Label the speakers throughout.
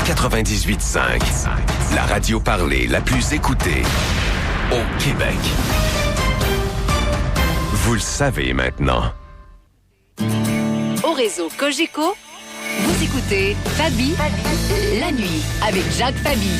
Speaker 1: 98.5, la radio parlée la plus écoutée au Québec. Vous le savez maintenant.
Speaker 2: Au réseau Cogeco, vous écoutez Fabi, la nuit, avec Jacques Fabi.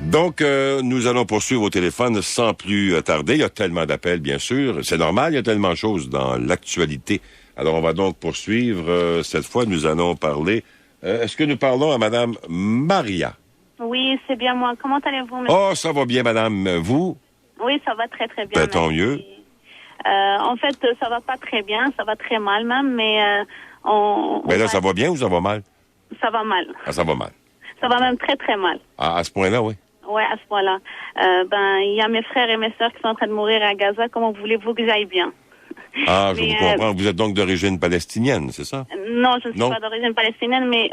Speaker 3: Donc, nous allons poursuivre au téléphone sans plus tarder. Il y a tellement d'appels, bien sûr. C'est normal, il y a tellement de choses dans l'actualité. Alors, on va donc poursuivre. Cette fois, nous allons parler... est-ce que nous parlons à Mme Maria?
Speaker 4: Oui, c'est bien moi. Comment allez-vous, monsieur?
Speaker 3: Oh, ça va bien, madame. Vous?
Speaker 4: Oui, ça va très, très bien.
Speaker 3: Ben, tant mieux.
Speaker 4: En fait, ça va pas très bien. Ça va très mal, même, mais
Speaker 3: ça va bien ou ça va mal?
Speaker 4: Ça va mal.
Speaker 3: Ah, ça va mal.
Speaker 4: Ça va même très, très mal.
Speaker 3: Ah, à ce point-là, oui?
Speaker 4: Oui, à ce point-là. Il y a mes frères et mes sœurs qui sont en train de mourir à Gaza. Comment voulez-vous que j'aille bien?
Speaker 3: Ah, je vous comprends. Vous êtes donc d'origine palestinienne, c'est ça?
Speaker 4: Non, je ne suis pas d'origine palestinienne, mais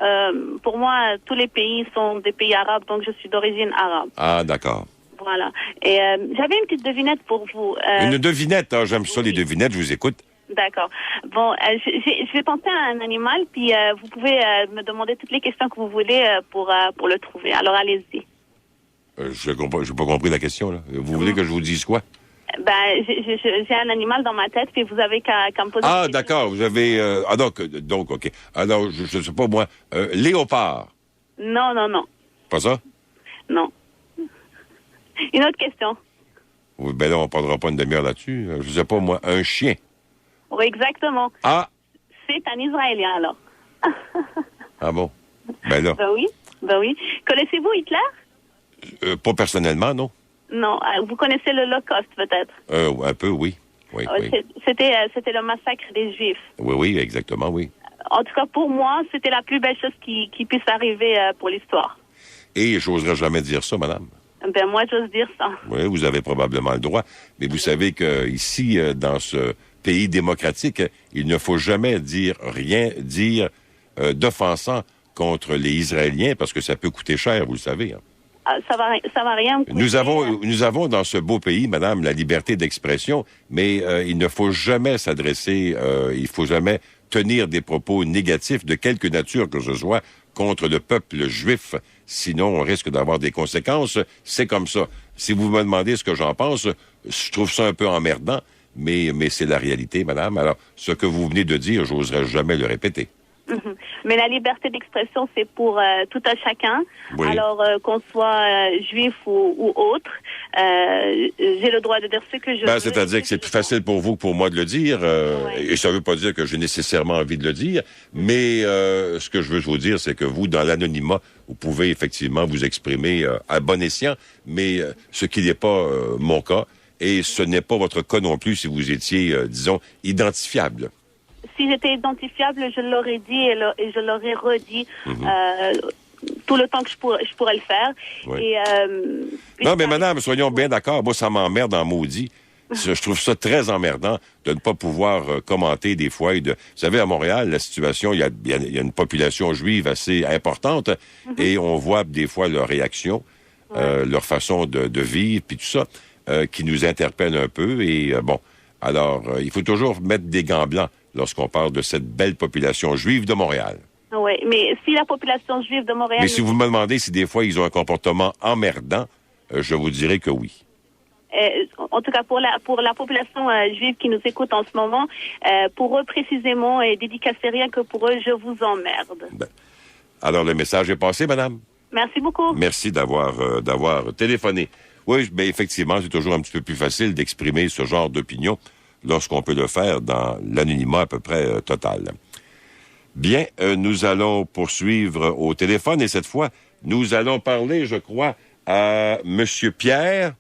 Speaker 4: pour moi, tous les pays sont des pays arabes, donc je suis d'origine arabe.
Speaker 3: Ah, d'accord.
Speaker 4: Voilà. Et j'avais une petite devinette pour vous.
Speaker 3: Une devinette? Ah, j'aime ça, les devinettes, je vous écoute.
Speaker 4: D'accord. Bon, je vais penser à un animal, puis vous pouvez me demander toutes les questions que vous voulez pour le trouver. Alors, allez-y.
Speaker 3: Je n'ai pas compris la question, là. Vous voulez que je vous dise quoi?
Speaker 4: J'ai un animal dans ma tête, puis vous avez qu'à me poser...
Speaker 3: Ah, d'accord, vous avez... donc, OK. Alors, je ne sais pas, moi, léopard.
Speaker 4: Non.
Speaker 3: Pas ça?
Speaker 4: Non. Une autre question.
Speaker 3: Oui, ben là, on ne parlera pas une demi-heure là-dessus. Je ne sais pas, moi, un chien.
Speaker 4: Oui, exactement.
Speaker 3: Ah!
Speaker 4: C'est un Israélien, alors.
Speaker 3: Ah bon? Ben là.
Speaker 4: Ben oui. Connaissez-vous Hitler?
Speaker 3: Pas personnellement, non.
Speaker 4: Non. Vous connaissez l'Holocauste, peut-être?
Speaker 3: Un peu, oui. Oui.
Speaker 4: C'était le massacre des Juifs.
Speaker 3: Oui, exactement, oui.
Speaker 4: En tout cas, pour moi, c'était la plus belle chose qui puisse arriver pour l'histoire.
Speaker 3: Et j'oserais jamais dire ça, madame.
Speaker 4: Ben moi, j'ose dire ça.
Speaker 3: Oui, vous avez probablement le droit. Mais vous savez qu'ici, dans ce pays démocratique, il ne faut jamais dire d'offensant contre les Israéliens, parce que ça peut coûter cher, vous le savez. Hein.
Speaker 4: Ça va rien me coûter.
Speaker 3: Nous avons dans ce beau pays, madame, la liberté d'expression, mais il ne faut jamais il faut jamais tenir des propos négatifs de quelque nature que ce soit contre le peuple juif. Sinon, on risque d'avoir des conséquences. C'est comme ça. Si vous me demandez ce que j'en pense, je trouve ça un peu emmerdant, mais c'est la réalité, madame. Alors, ce que vous venez de dire, j'oserais jamais le répéter.
Speaker 4: Mais la liberté d'expression, c'est pour tout à chacun. Oui. Alors, qu'on soit juif ou autre, j'ai le droit de dire ce que je veux.
Speaker 3: C'est-à-dire que c'est plus facile pour vous que pour moi de le dire. Et ça ne veut pas dire que j'ai nécessairement envie de le dire. Mais ce que je veux vous dire, c'est que vous, dans l'anonymat, vous pouvez effectivement vous exprimer à bon escient. Mais ce qui n'est pas mon cas, et ce n'est pas votre cas non plus si vous étiez, disons, identifiable.
Speaker 4: Si j'étais identifiable, je l'aurais dit et je l'aurais redit tout le temps que je pourrais le faire.
Speaker 3: Oui. Non, mais madame, soyons bien d'accord. Moi, ça m'emmerde en maudit. Je trouve ça très emmerdant de ne pas pouvoir commenter des fois. Vous savez, à Montréal, la situation, il y a une population juive assez importante et on voit des fois leurs réactions, leur façon de vivre, puis tout ça, qui nous interpelle un peu. Et alors, il faut toujours mettre des gants blancs lorsqu'on parle de cette belle population juive de Montréal.
Speaker 4: Oui, mais si la population juive de Montréal...
Speaker 3: Mais si vous me demandez si des fois ils ont un comportement emmerdant, je vous dirais que oui.
Speaker 4: En tout cas, pour la population juive qui nous écoute en ce moment, pour eux précisément, et dédicacé rien que pour eux, je vous emmerde.
Speaker 3: Alors, le message est passé, madame?
Speaker 4: Merci beaucoup.
Speaker 3: Merci d'avoir téléphoné. Oui, effectivement, c'est toujours un petit peu plus facile d'exprimer ce genre d'opinion lorsqu'on peut le faire dans l'anonymat à peu près total. Bien, nous allons poursuivre au téléphone et cette fois, nous allons parler, je crois, à Monsieur Pierre.